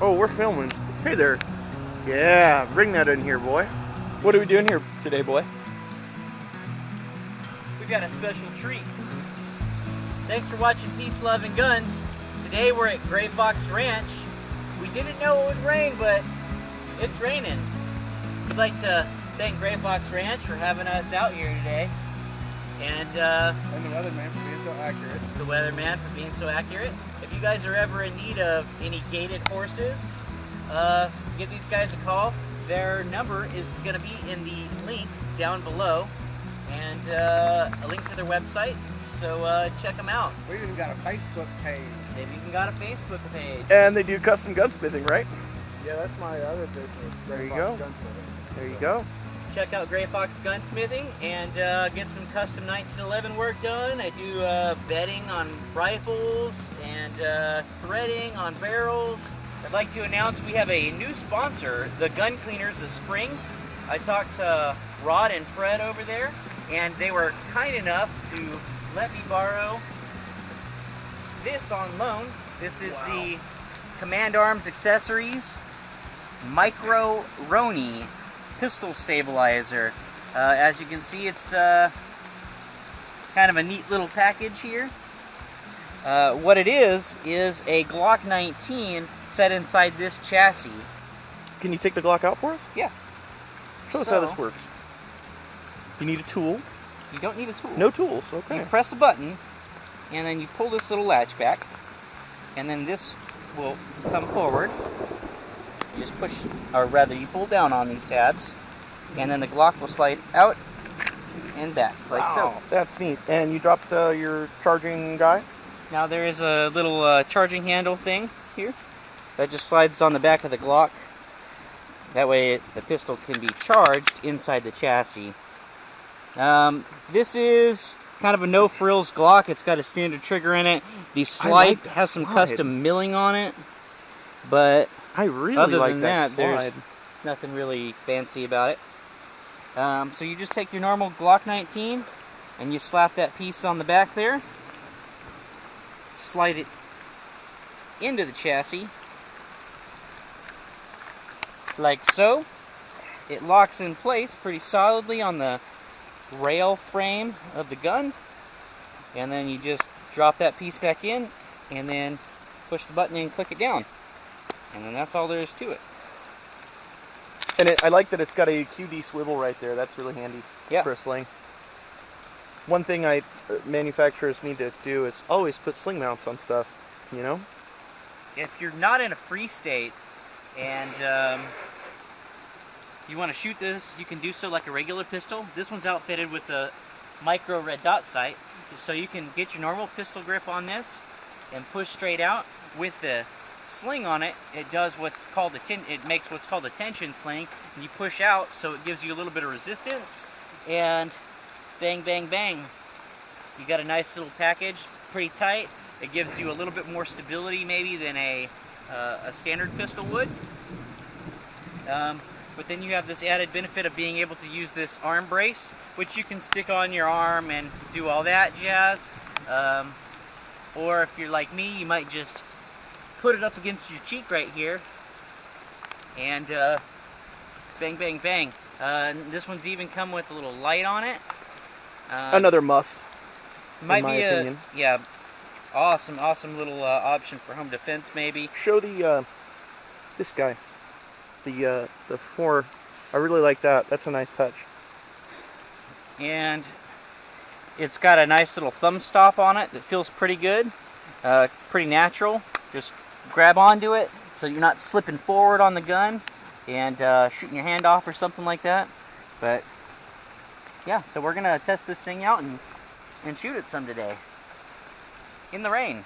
Oh, we're filming. Hey there. Yeah, bring that in here, boy. What are we doing here today, boy? We've got a special treat. Thanks for watching Peace, Love, and Guns. Today we're at Gray Fox Ranch. We didn't know it would rain, but it's raining. We'd like to thank Gray Fox Ranch for having us out here today. And the weatherman for being so accurate. The weatherman for being so accurate. If you guys are ever in need of any gaited horses, give these guys a call. Their number is going to be in the link down below, and a link to their website. So check them out. We even got a Facebook page. They've even got a Facebook page. And they do custom gunsmithing, right? Yeah, that's my other business. There you go. There you go. Check out Gray Fox Gunsmithing and get some custom 1911 work done. I do bedding on rifles and threading on barrels. I'd like to announce we have a new sponsor, the Gun Cleaners of Spring. I talked to Rod and Fred over there, and they were kind enough to let me borrow this on loan. This is the Command Arms Accessories Micro Roni pistol stabilizer. As you can see, it's kind of a neat little package here. What it is a Glock 19 set inside this chassis. Can you take the Glock out for us? Yeah. Show us how this works. You need a tool. You don't need a tool. No tools, okay. You press a button, and then you pull this little latch back, and then this will come forward. You just push, or rather you pull down on these tabs, and then the Glock will slide out and back, like so. That's neat. And you dropped your charging guy? Now there is a little charging handle thing here that just slides on the back of the Glock. That way the pistol can be charged inside the chassis. This is kind of a no-frills Glock. It's got a standard trigger in it. The slide has some custom milling on it, but I really other like than that there's nothing really fancy about it. So you just take your normal Glock 19 and you slap that piece on the back there, slide it into the chassis like so. It locks in place pretty solidly on the rail frame of the gun, and then you just drop that piece back in and then push the button and click it down, and then that's all there is to it. And I like that it's got a QD swivel right there. That's really handy for a sling. One thing manufacturers need to do is always put sling mounts on stuff, you know? If you're not in a free state and you want to shoot this, you can do so like a regular pistol. This one's outfitted with the micro red dot sight, so you can get your normal pistol grip on this and push straight out. With the sling on it, it does what's called it makes what's called a tension sling, and you push out, so it gives you a little bit of resistance, and bang, bang, bang. You got a nice little package, pretty tight. It gives you a little bit more stability maybe than a standard pistol would. But then you have this added benefit of being able to use this arm brace, which you can stick on your arm and do all that jazz. Or if you're like me, you might just put it up against your cheek right here and bang, bang, bang. This one's even come with a little light on it. Another must, might in my be opinion. Awesome little option for home defense maybe. Show the this guy, the 4. I really like that. That's a nice touch. And it's got a nice little thumb stop on it that feels pretty good, pretty natural. Just grab onto it so you're not slipping forward on the gun and shooting your hand off or something like that. But yeah, so we're gonna test this thing out and shoot it some today in the rain.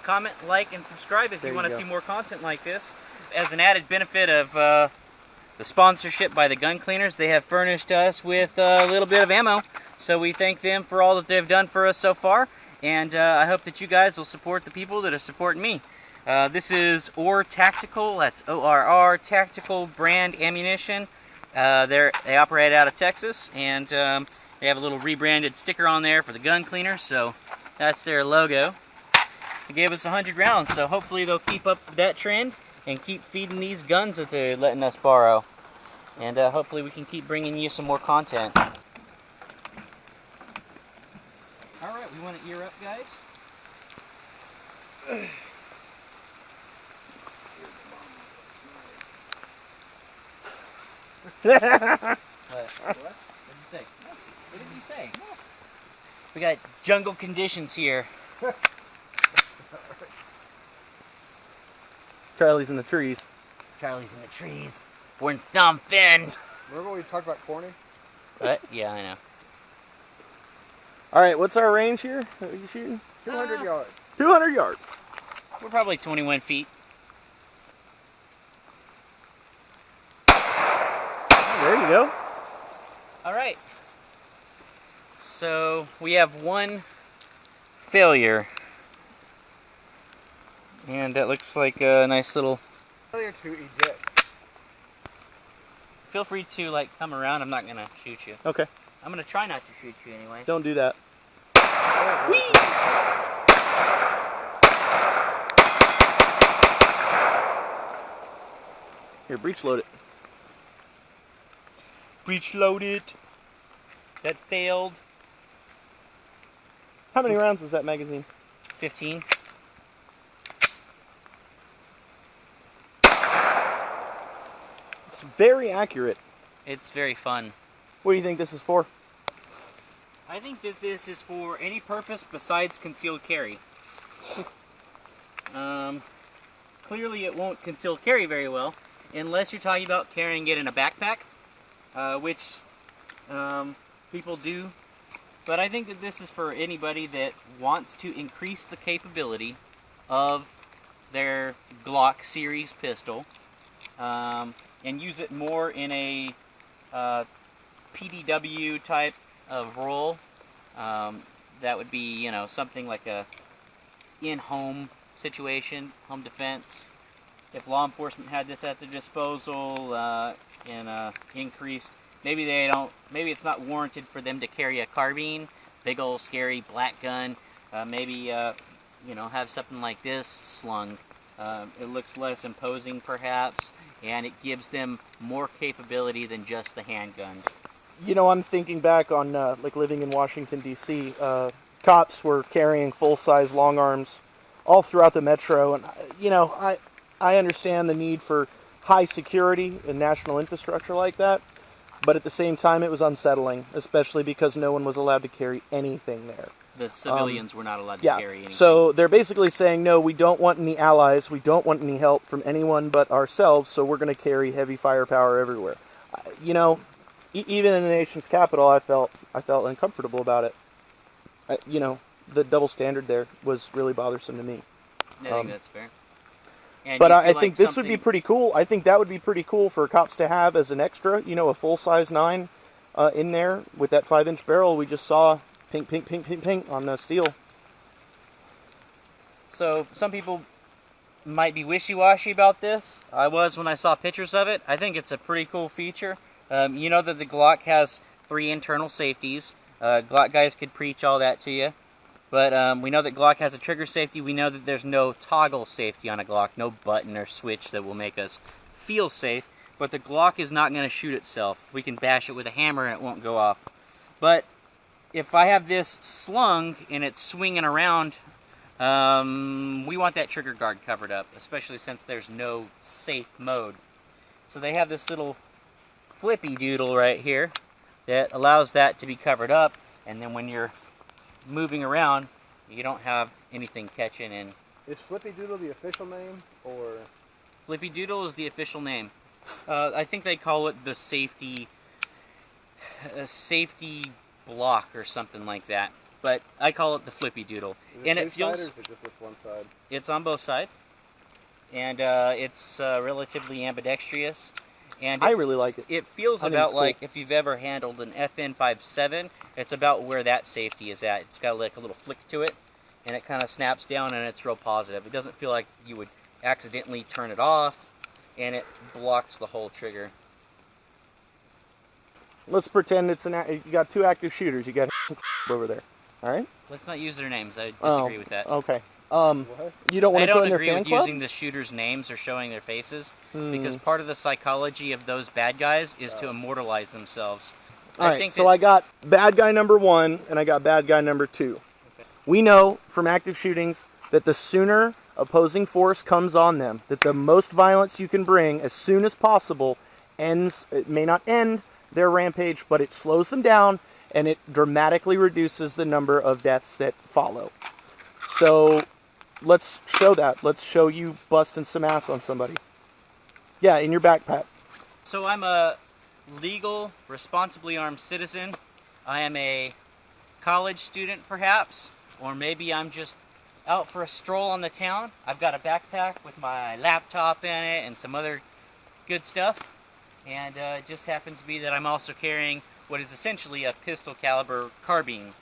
Comment, like, and subscribe if you want to see more content like this. As an added benefit of the sponsorship by the Gun Cleaners, they have furnished us with a little bit of ammo, so we thank them for all that they've done for us so far, and I hope that you guys will support the people that are supporting me. This is ORR Tactical, that's ORR Tactical brand ammunition. They operate out of Texas, and they have a little rebranded sticker on there for the Gun Cleaners, so that's their logo. They gave us 100 rounds, so hopefully they'll keep up that trend and keep feeding these guns that they're letting us borrow. And hopefully we can keep bringing you some more content. Alright, we want to ear up, guys? What? What did you say? What did you say? We got jungle conditions here. Charlie's in the trees. Charlie's in the trees. We're in Phnom Penh. Remember when we talked about corny? What? Yeah, I know. All right, what's our range here? What are you shooting? 200 yards. 200 yards. We're probably 21 feet. There you go. All right. So we have one failure. And that looks like a nice little... Failure to eject. Feel free to like come around. I'm not going to shoot you. Okay. I'm going to try not to shoot you anyway. Don't do that. Here, breech load it. Breech loaded. That failed. How many rounds is that magazine? 15. It's very accurate. It's very fun. What do you think this is for? I think that this is for any purpose besides concealed carry. Clearly it won't conceal carry very well, unless you're talking about carrying it in a backpack, which people do. But I think that this is for anybody that wants to increase the capability of their Glock series pistol, and use it more in a PDW type of role. That would be, you know, something like a in-home situation, home defense. If law enforcement had this at their disposal in increased, maybe it's not warranted for them to carry a carbine, big old scary black gun. Maybe you know, have something like this slung. It looks less imposing perhaps, and it gives them more capability than just the handgun. You know, I'm thinking back on like living in Washington, D.C. Cops were carrying full-size long arms all throughout the metro, and you know, I understand the need for high security and national infrastructure like that, but at the same time it was unsettling, especially because no one was allowed to carry anything there. The civilians were not allowed to carry anything. So they're basically saying, no, we don't want any allies, we don't want any help from anyone but ourselves, so we're going to carry heavy firepower everywhere. You know, even in the nation's capital, I felt uncomfortable about it. You know, the double standard there was really bothersome to me. I think that's fair. And but I like think this would be pretty cool. I think that would be pretty cool for cops to have as an extra. You know, a full-size 9 in there with that 5-inch barrel we just saw ping, ping, ping, ping, ping on the steel. So some people might be wishy-washy about this. I was when I saw pictures of it. I think it's a pretty cool feature. You know that the Glock has 3 internal safeties. Glock guys could preach all that to you. But we know that Glock has a trigger safety. We know that there's no toggle safety on a Glock, no button or switch that will make us feel safe. But the Glock is not going to shoot itself. If we can bash it with a hammer, it won't go off. But if I have this slung and it's swinging around, we want that trigger guard covered up, especially since there's no safe mode. So they have this little flippy doodle right here that allows that to be covered up, and then when you're moving around, you don't have anything catching in. Is Flippy Doodle the official name, or? Flippy Doodle is the official name. I think they call it the safety block or something like that. But I call it the Flippy Doodle. Is it and two it feels. side, or is it just this one side? It's on both sides, and it's relatively ambidextrous. And I really like it. It feels about like if you've ever handled an FN57, it's about where that safety is at. It's got like a little flick to it, and it kind of snaps down, and it's real positive. It doesn't feel like you would accidentally turn it off, and it blocks the whole trigger. Let's pretend it's you got 2 active shooters. You got over there. All right. Let's not use their names. I disagree with that. Okay. What? You don't want I to don't join their agree fan with club? using the shooters' names or showing their faces because part of the psychology of those bad guys is to immortalize themselves. All right, so I got bad guy number 1 and I got bad guy number 2. Okay. We know from active shootings that the sooner opposing force comes on them, that the most violence you can bring as soon as possible ends, it may not end their rampage, but it slows them down and it dramatically reduces the number of deaths that follow. So let's show that. Let's show you busting some ass on somebody. Yeah, in your backpack. So I'm a legal, responsibly armed citizen. I am a college student, perhaps, or maybe I'm just out for a stroll on the town. I've got a backpack with my laptop in it and some other good stuff. And it just happens to be that I'm also carrying what is essentially a pistol caliber carbine.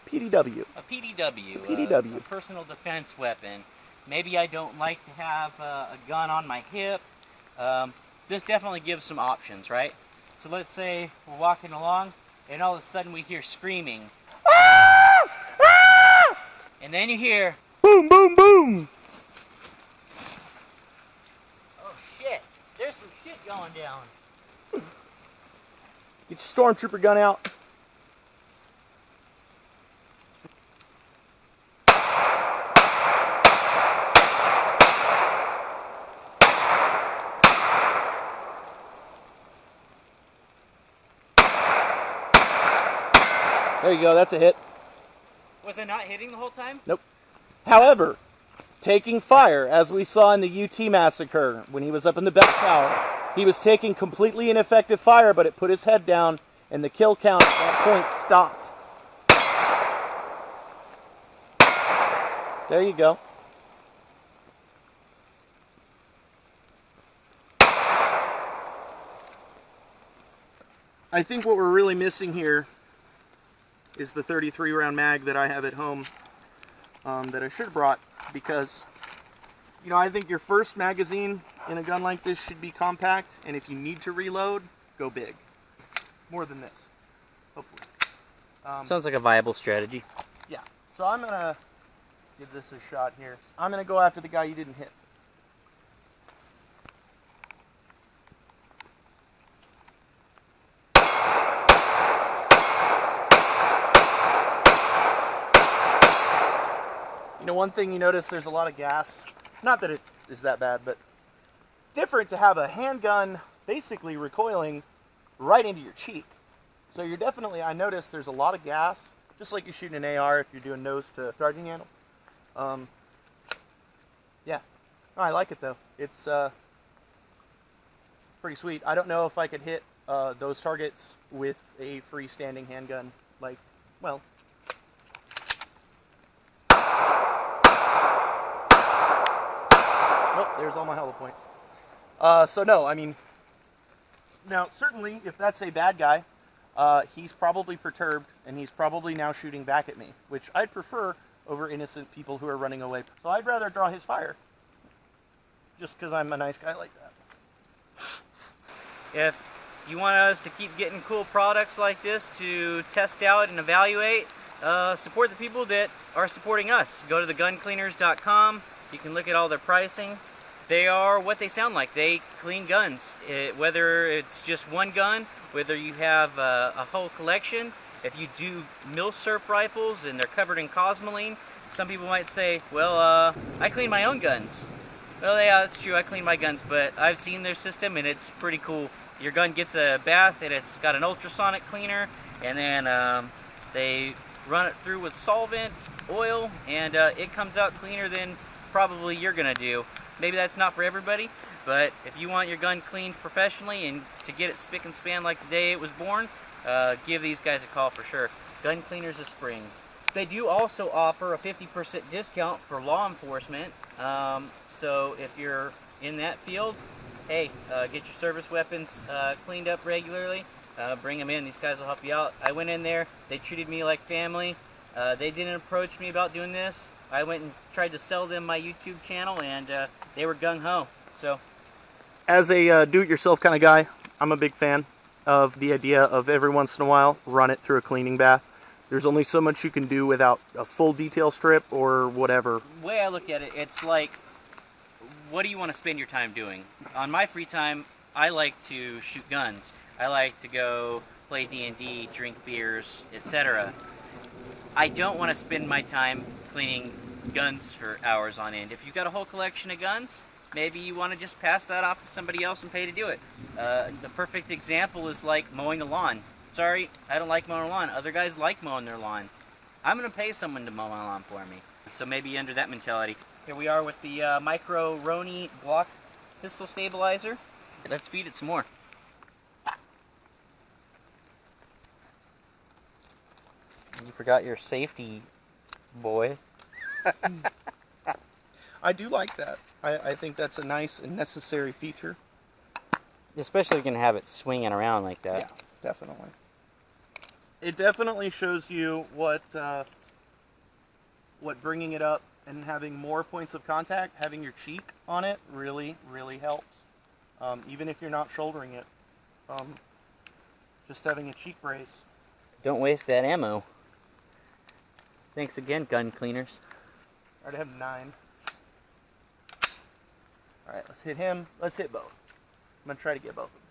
PDW. A PDW. It's a PDW. A personal defense weapon. Maybe I don't like to have a gun on my hip. This definitely gives some options, right? So let's say we're walking along and all of a sudden we hear screaming. Ah! Ah! And then you hear, Boom, boom, boom! oh shit, there's some shit going down. Get your stormtrooper gun out. There you go, that's a hit. Was I not hitting the whole time? Nope. However, taking fire, as we saw in the UT massacre when he was up in the bell tower, he was taking completely ineffective fire, but it put his head down, and the kill count at that point stopped. There you go. I think what we're really missing here is the 33 round mag that I have at home that I should have brought, because you know, I think your first magazine in a gun like this should be compact, and if you need to reload, go big. More than this, hopefully. Sounds like a viable strategy. Yeah, so I'm gonna give this a shot here. I'm gonna go after the guy you didn't hit. You know, one thing you notice, there's a lot of gas. Not that it is that bad, but it's different to have a handgun basically recoiling right into your cheek. So you're definitely, I noticed there's a lot of gas, just like you're shooting an AR if you're doing nose to charging handle. Yeah, oh, I like it though. It's pretty sweet. I don't know if I could hit those targets with a freestanding handgun. Like, well, oh, there's all my hollow points. So no, I mean, now certainly if that's a bad guy, he's probably perturbed and he's probably now shooting back at me, which I'd prefer over innocent people who are running away. So I'd rather draw his fire, just because I'm a nice guy like that. If you want us to keep getting cool products like this to test out and evaluate, support the people that are supporting us. Go to theguncleaners.com. You can look at all their pricing. They are what they sound like. They clean guns. Whether it's just one gun, whether you have a whole collection, if you do milsurp rifles and they're covered in cosmoline, some people might say, well, I clean my own guns. Well, yeah, that's true. I clean my guns, but I've seen their system and it's pretty cool. Your gun gets a bath and it's got an ultrasonic cleaner, and then they run it through with solvent, oil, and it comes out cleaner than probably you're gonna do. Maybe that's not for everybody, but if you want your gun cleaned professionally and to get it spick and span like the day it was born, give these guys a call for sure. Gun Cleaners of Spring. They do also offer a 50% discount for law enforcement, so if you're in that field, hey, get your service weapons cleaned up regularly. Bring them in. These guys will help you out. I went in there. They treated me like family. They didn't approach me about doing this. I went and tried to sell them my YouTube channel, and they were gung-ho. So, as a do-it-yourself kind of guy, I'm a big fan of the idea of every once in a while run it through a cleaning bath. There's only so much you can do without a full detail strip or whatever. The way I look at it, it's like, what do you want to spend your time doing? On my free time, I like to shoot guns. I like to go play D&D, drink beers, etc. I don't want to spend my time cleaning guns for hours on end. If you've got a whole collection of guns, maybe you want to just pass that off to somebody else and pay to do it. The perfect example is like mowing a lawn. Sorry, I don't like mowing a lawn. Other guys like mowing their lawn. I'm going to pay someone to mow my lawn for me. So maybe under that mentality. Here we are with the micro Roni Glock pistol stabilizer. Let's feed it some more. You forgot your safety, boy. I do like that. I think that's a nice and necessary feature. Especially if you can have it swinging around like that. Yeah, definitely. It definitely shows you what bringing it up and having more points of contact, having your cheek on it really, really helps. Even if you're not shouldering it. Just having a cheek brace. Don't waste that ammo. Thanks again, gun cleaners. I already have 9. Alright, let's hit him. Let's hit both. I'm going to try to get both of them.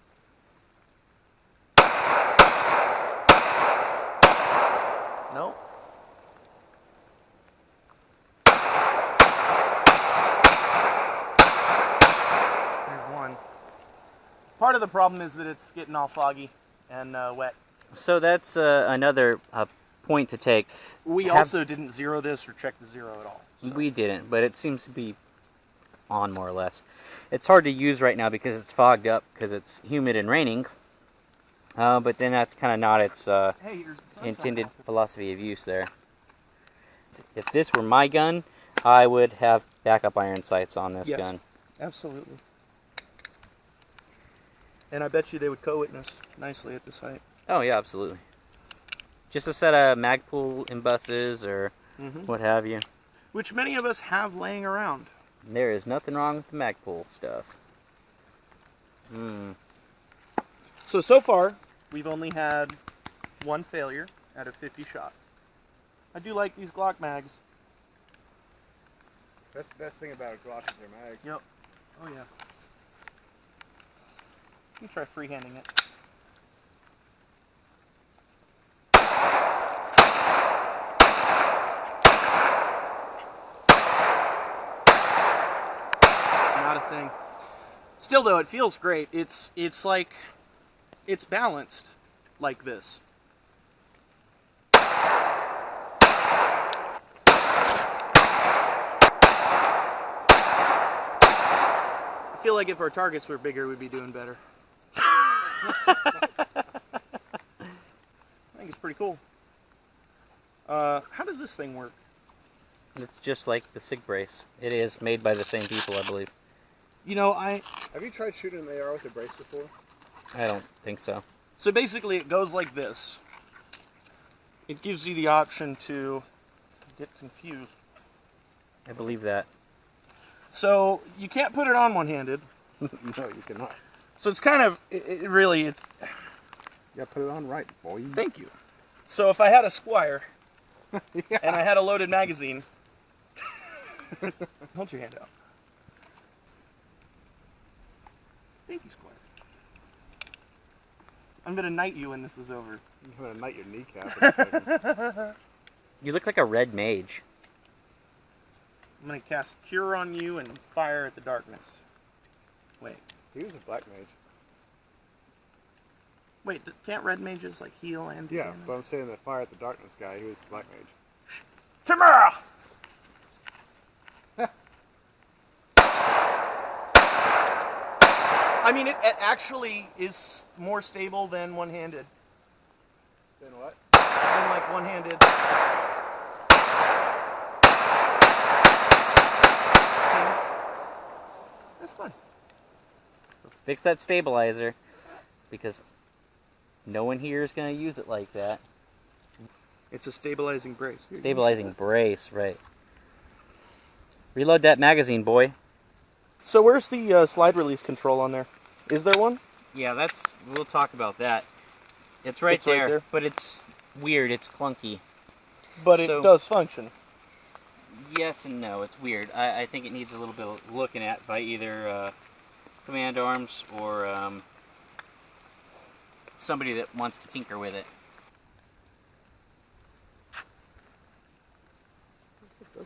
Nope. There's one. Part of the problem is that it's getting all foggy and wet. So that's another point to take. We also didn't zero this or check the zero at all. So. We didn't, but it seems to be on more or less. It's hard to use right now because it's fogged up because it's humid and raining. But then that's kind of not its intended philosophy of use there. If this were my gun, I would have backup iron sights on this gun. Absolutely. And I bet you they would co-witness nicely at this height. Oh yeah, absolutely. Just a set of Magpul imbusses or what have you. Which many of us have laying around. There is nothing wrong with the Magpul stuff. So far, we've only had 1 failure out of 50 shots. I do like these Glock mags. That's the best thing about a Glock is their mag. Yep. Oh yeah. Let me try freehanding it. Not a thing. Still though, it feels great. It's like, it's balanced like this. I feel like if our targets were bigger, we'd be doing better. I think it's pretty cool. How does this thing work? It's just like the SIG brace. It is made by the same people, I believe. You know, Have you tried shooting an AR with a brace before? I don't think so. So basically it goes like this. It gives you the option to get confused. I believe that. So you can't put it on one-handed. No, you cannot. So it's kind of, it really, it's... You gotta put it on right, boy. Thank you. So if I had a Squire, and I had a loaded magazine, hold your hand out. Thank you, Squire. I'm gonna knight you when this is over. I'm gonna knight your kneecap in a second. You look like a red mage. I'm gonna cast Cure on you and fire at the darkness. Wait. He was a black mage. Wait, can't red mages like heal and do Yeah, damage? but I'm saying the fire at the darkness guy, he was a black mage. Tomorrow! I mean, it actually is more stable than one-handed. Then what? Than like one-handed. That's fun. Fix that stabilizer because no one here is going to use it like that. It's a stabilizing brace. Here, Stabilizing brace, right. Reload that magazine, boy. So where's the slide release control on there? Is there one? Yeah, we'll talk about that. It's right It's right there, there? but it's weird, it's clunky. But So- it does function. Yes and no. It's weird. I think it needs a little bit of looking at by either command arms or somebody that wants to tinker with it.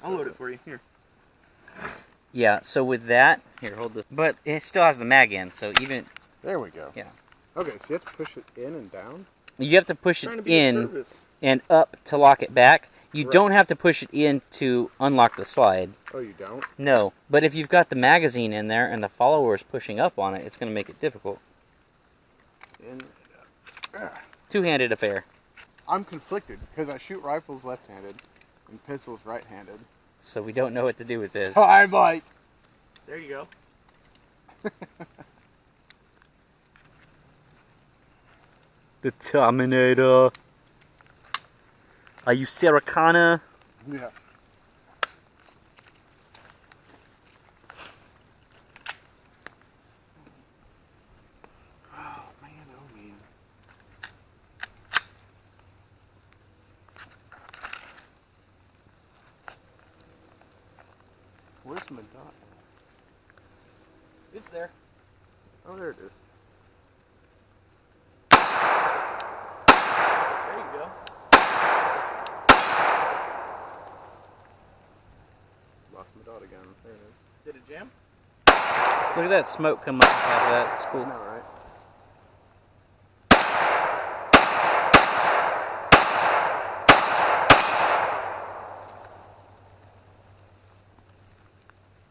I'll load it for you. Here. Yeah, so with that, here, hold this. But it still has the mag end, so even, There we go. yeah. Okay, so you have to push it in and down? You have to push Trying it to be of in service. and up to lock it back. You Right. don't have to push it in to unlock the slide. Oh, you don't? No, but if you've got the magazine in there and the follower is pushing up on it, it's going to make it difficult. In and up. Two-handed affair. I'm conflicted because I shoot rifles left-handed and pistols right-handed. So we don't know what to do with this. So I'm like, There you go. The Terminator. Are you Sarah Connor? yeah. Oh man, oh man. Where's my dot? It's there. Oh, there it is. There you go. Lost my dot again. There it is. Did it jam? Look at that smoke come up out of that. It's I cool. know, right?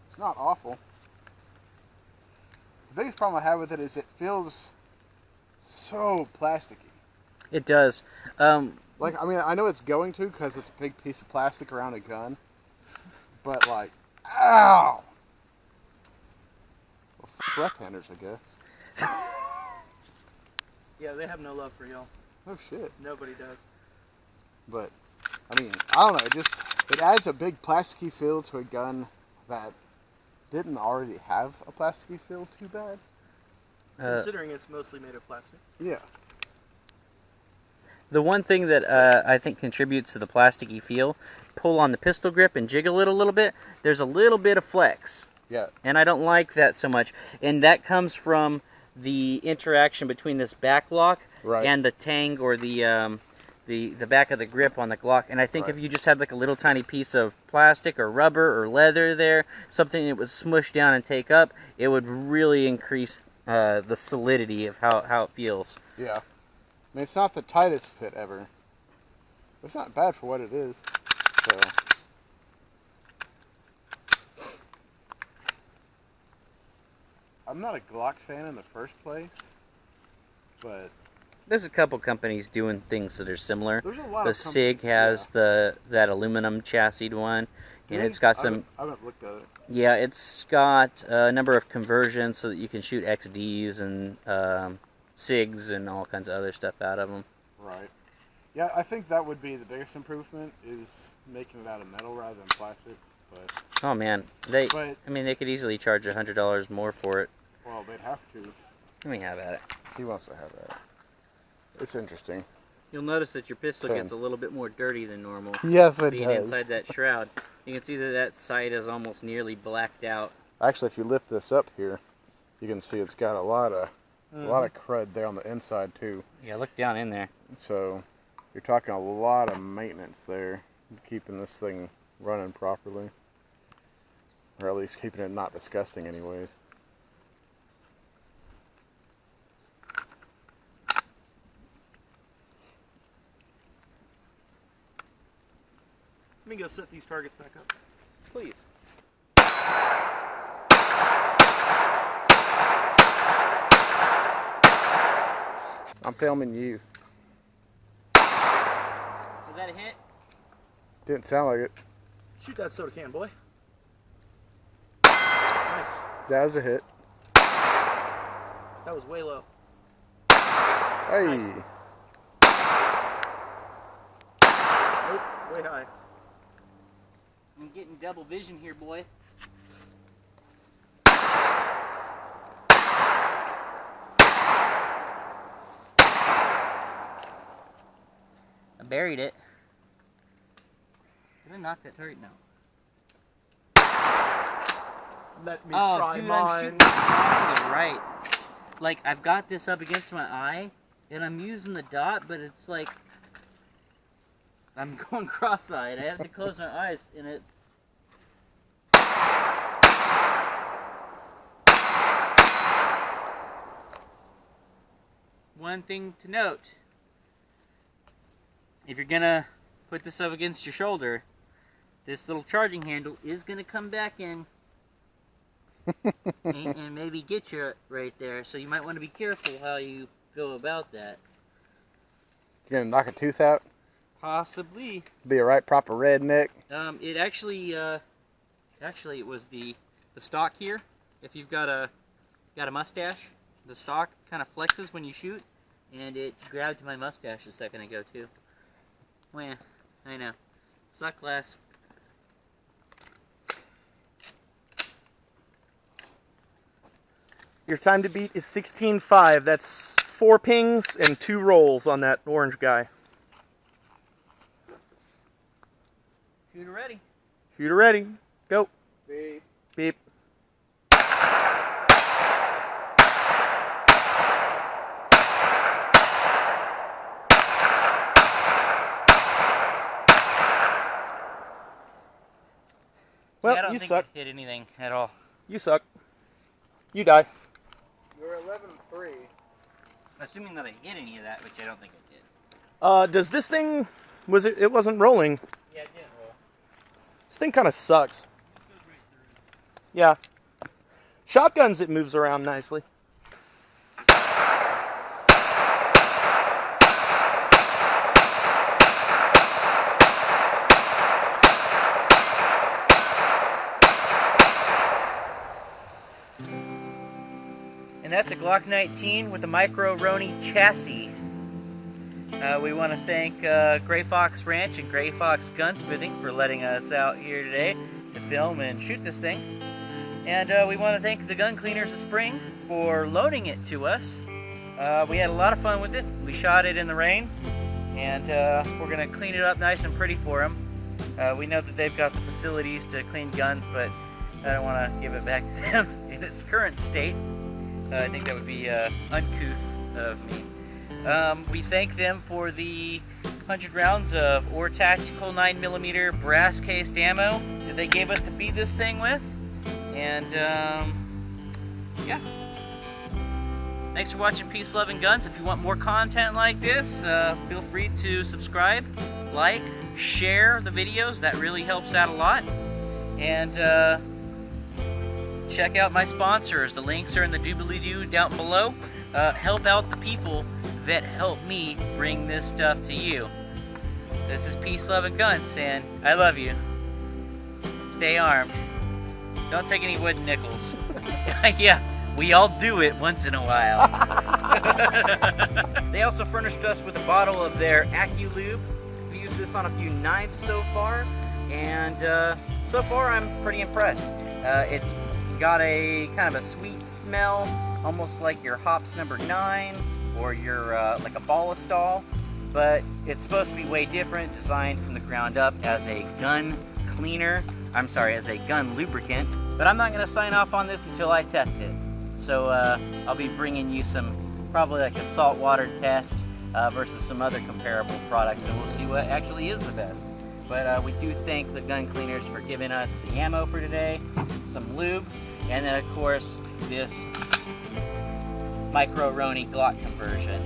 It's not awful. The biggest problem I have with it is it feels so plasticky. It does. Like, I mean, I know it's going to because it's a big piece of plastic around a gun. But, like, ow! Well, f left-handers, I guess. Yeah, they have no love for y'all. Oh, shit. Nobody does. But, I mean, I don't know. It adds a big plasticky feel to a gun that didn't already have a plasticky feel too bad. Considering it's mostly made of plastic. Yeah. The one thing that I think contributes to the plasticky feel, pull on the pistol grip and jiggle it a little bit, there's a little bit of flex. Yeah. And I don't like that so much. And that comes from the interaction between this back lock Right. and the tang or the back of the grip on the Glock. And I think Right. if you just had like a little tiny piece of plastic or rubber or leather there, something that would smush down and take up, it would really increase the solidity of how it feels. Yeah. I mean, it's not the tightest fit ever. But it's not bad for what it is. So. I'm not a Glock fan in the first place, but There's a couple companies doing things that are similar. there's a lot The of SIG has that aluminum chassis one, and it's got some. I haven't looked at it. Yeah, it's got a number of conversions so that you can shoot XDs and SIGs and all kinds of other stuff out of them. Right. Yeah, I think that would be the biggest improvement is making it out of metal rather than plastic. But Oh man, they could easily charge $100 more for it. well, they'd have to. Let me have at it. He wants to have that. It's interesting. You'll notice that your pistol 10. gets a little bit more dirty than normal. Yes, it Being inside that shroud, you can see that sight is almost nearly blacked out. Actually, if you lift this up here, you can see it's got a lot of crud there on the inside too. Yeah, look down in there. So you're talking a lot of maintenance there, keeping this thing running properly, or at least keeping it not disgusting, anyways. Let me go set these targets back up. Please. I'm filming you. Was that a hit? Didn't sound like it. Shoot that soda can, boy. Nice. That was a hit. That was way low. Hey. Nice. Nope, way high. I'm getting double vision here, boy. I buried it. gonna knock that target now. Let me Oh, try dude, mine. I'm shooting to the right. Like, I've got this up against my eye, and I'm using the dot, but it's like I'm going cross-eyed. I have to close my eyes, and it's... One thing to note, if you're gonna put this up against your shoulder, this little charging handle is gonna come back in and maybe get you right there. So you might want to be careful how you go about that. You're gonna knock a tooth out? Possibly. Be a right proper redneck. It actually, it was the stock here. If you've got a mustache, the stock kind of flexes when you shoot, and it grabbed my mustache a second ago too. Well, I know. Suck less. Your time to beat is 16.5. That's 4 pings and 2 rolls on that orange guy. Shooter ready. Shooter ready. Go. Beep. Beep. Well, I don't you think suck. I hit anything at all. You suck. You die. You're 11-3. Assuming that I hit any of that, which I don't think I did. Does this thing... It wasn't rolling. Yeah, it didn't roll. This thing kind of sucks. Yeah. Shotguns, it moves around nicely. And that's a Glock 19 with a micro Roni chassis. We want to thank Gray Fox Ranch and Gray Fox Gunsmithing for letting us out here today to film and shoot this thing. And we want to thank the Gun Cleaners of Spring for loaning it to us. We had a lot of fun with it. We shot it in the rain, and we're going to clean it up nice and pretty for them. We know that they've got the facilities to clean guns, but I don't want to give it back to them in its current state. I think that would be uncouth of me. We thank them for the 100 rounds of Or Tactical 9mm brass cased ammo that they gave us to feed this thing with. And yeah. Thanks for watching Peace, Love, and Guns. If you want more content like this, feel free to subscribe, like, share the videos. That really helps out a lot. And check out my sponsors. The links are in the doobly-doo down below. Help out the people that help me bring this stuff to you. This is Peace, Love, and Guns, and I love you. Stay armed. Don't take any wooden nickels. Yeah, we all do it once in a while. They also furnished us with a bottle of their AccuLube. We used this on a few knives so far, and so far I'm pretty impressed. It's got a kind of a sweet smell, almost like your Hops No. 9 or your like a Ballistol, but it's supposed to be way different, designed from the ground up as a gun cleaner. I'm sorry, as a gun lubricant. But I'm not going to sign off on this until I test it. So I'll be bringing you some, probably like a saltwater test versus some other comparable products, and we'll see what actually is the best. But we do thank the Gun Cleaners for giving us the ammo for today, some lube, and then of course this micro Roni Glock conversion.